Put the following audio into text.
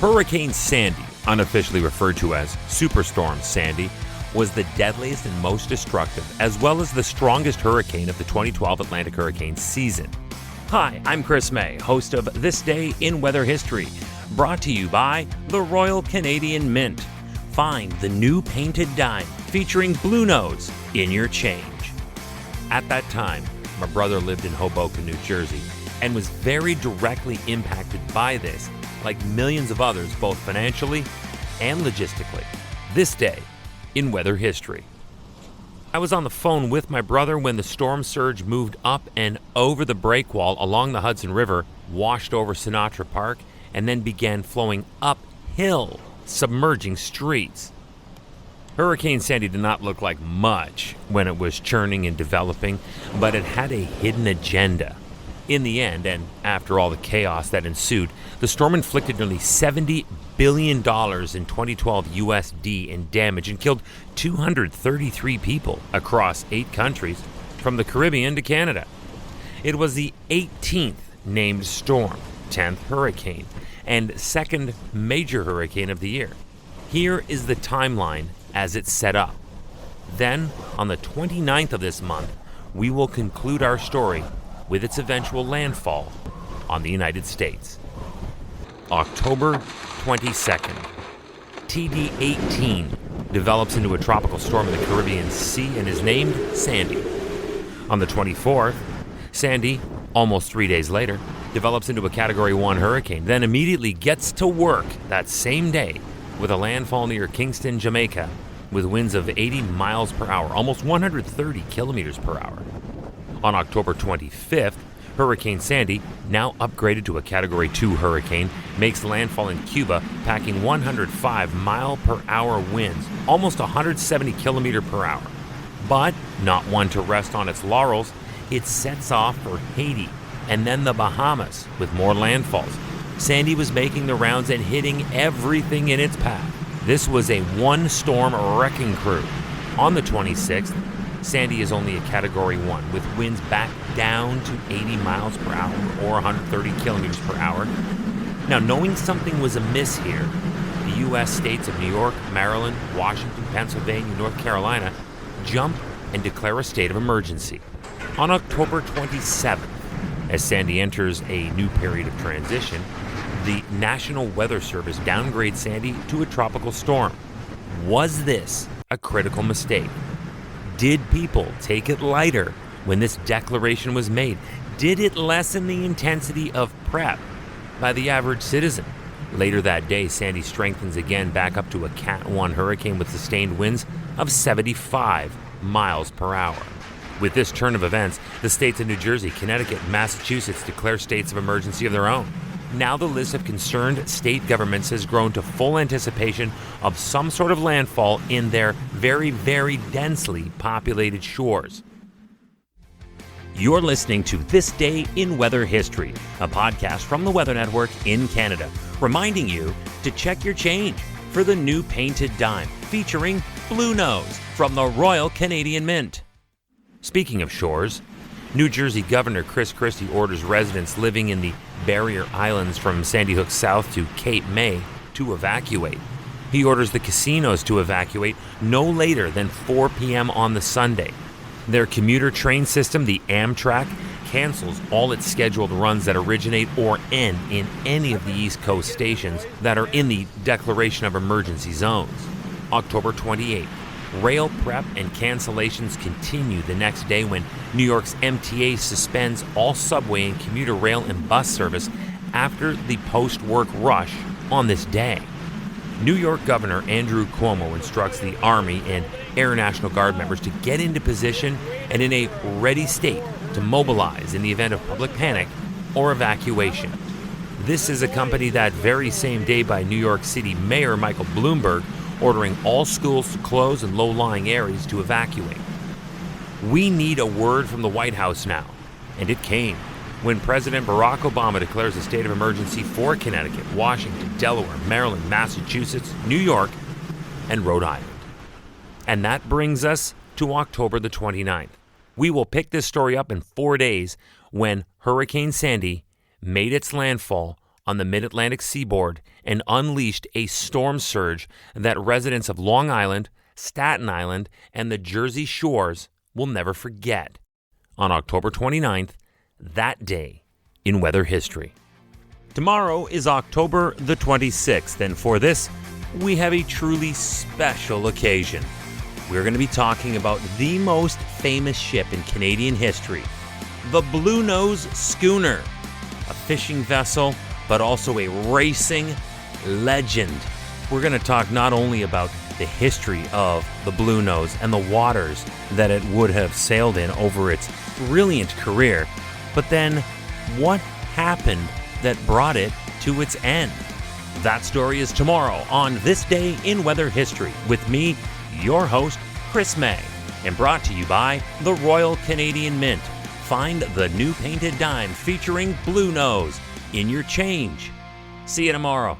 Hurricane Sandy, unofficially referred to as Superstorm Sandy, was the deadliest and most destructive, as well as the strongest hurricane of the 2012 Atlantic hurricane season. Hi, I'm Chris May, host of This Day in Weather History, brought to you by the Royal Canadian Mint. Find the new painted dime featuring Blue Nose in your change. At that time, my brother lived in Hoboken, New Jersey, and was very directly impacted by this, like millions of others, both financially and logistically. This day in weather history. I was on the phone with my brother when the storm surge moved up and over the breakwall along the Hudson River, washed over Sinatra Park, and then began flowing uphill, submerging streets. Hurricane Sandy did not look like much when it was churning and developing, but it had a hidden agenda. In the end, and after all the chaos that ensued, the storm inflicted nearly $70 billion in 2012 USD in damage and killed 233 people across 8 countries, from the Caribbean to Canada. It was the 18th named storm, 10th hurricane, and 2nd major hurricane of the year. Here is the timeline as it's set up. Then, on the 29th of this month, we will conclude our story with its eventual landfall on the United States. October 22nd, TD-18 develops into a tropical storm in the Caribbean Sea and is named Sandy. On the 24th, Sandy, almost 3 days later, develops into a Category 1 hurricane, then immediately gets to work that same day with a landfall near Kingston, Jamaica, with winds of 80 miles per hour, almost 130 kilometers per hour. On October 25th, Hurricane Sandy, now upgraded to a Category 2 hurricane, makes landfall in Cuba, packing 105 mile per hour winds, almost 170 kilometer per hour. But not one to rest on its laurels, it sets off for Haiti and then the Bahamas with more landfalls. Sandy was making the rounds and hitting everything in its path. This was a one-storm wrecking crew. On the 26th, Sandy is only a Category 1, with winds back down to 80 miles per hour or 130 kilometers per hour. Now, knowing something was amiss here, the U.S. states of New York, Maryland, Washington, Pennsylvania, North Carolina jump and declare a state of emergency. On October 27th, as Sandy enters a new period of transition, the National Weather Service downgrades Sandy to a tropical storm. Was this a critical mistake? Did people take it lighter when this declaration was made? Did it lessen the intensity of prep by the average citizen? Later that day, Sandy strengthens again back up to a Cat 1 hurricane with sustained winds of 75 miles per hour. With this turn of events, the states of New Jersey, Connecticut, and Massachusetts declare states of emergency of their own. Now the list of concerned state governments has grown to full anticipation of some sort of landfall in their very, very densely populated shores. You're listening to This Day in Weather History, a podcast from the Weather Network in Canada, reminding you to check your change for the new painted dime featuring Blue Nose from the Royal Canadian Mint. Speaking of shores, New Jersey Governor Chris Christie orders residents living in the Barrier Islands from Sandy Hook south to Cape May to evacuate. He orders the casinos to evacuate no later than 4 p.m. on the Sunday. Their commuter train system, the Amtrak, cancels all its scheduled runs that originate or end in any of the East Coast stations that are in the declaration of emergency zones. October 28th. Rail prep and cancellations continue the next day when New York's MTA suspends all subway and commuter rail and bus service after the post-work rush on this day. New York Governor Andrew Cuomo instructs the Army and Air National Guard members to get into position and in a ready state to mobilize in the event of public panic or evacuation. This is accompanied that very same day by New York City Mayor Michael Bloomberg ordering all schools to close and low-lying areas to evacuate. We need a word from the White House now, and it came when President Barack Obama declares a state of emergency for Connecticut, Washington, Delaware, Maryland, Massachusetts, New York, and Rhode Island. And that brings us to October the 29th. We will pick this story up in 4 days when Hurricane Sandy made its landfall on the mid-Atlantic seaboard and unleashed a storm surge that residents of Long Island, Staten Island, and the Jersey shores will never forget. On October 29th, that day in weather history. Tomorrow is October the 26th, and for this, we have a truly special occasion. We're going to be talking about the most famous ship in Canadian history, the Blue Nose Schooner, a fishing vessel, but also a racing legend. We're going to talk not only about the history of the Blue Nose and the waters that it would have sailed in over its brilliant career, but then what happened that brought it to its end. That story is tomorrow on This Day in Weather History with me, your host, Chris May, and brought to you by the Royal Canadian Mint. Find the new painted dime featuring Blue Nose in your change. See you tomorrow.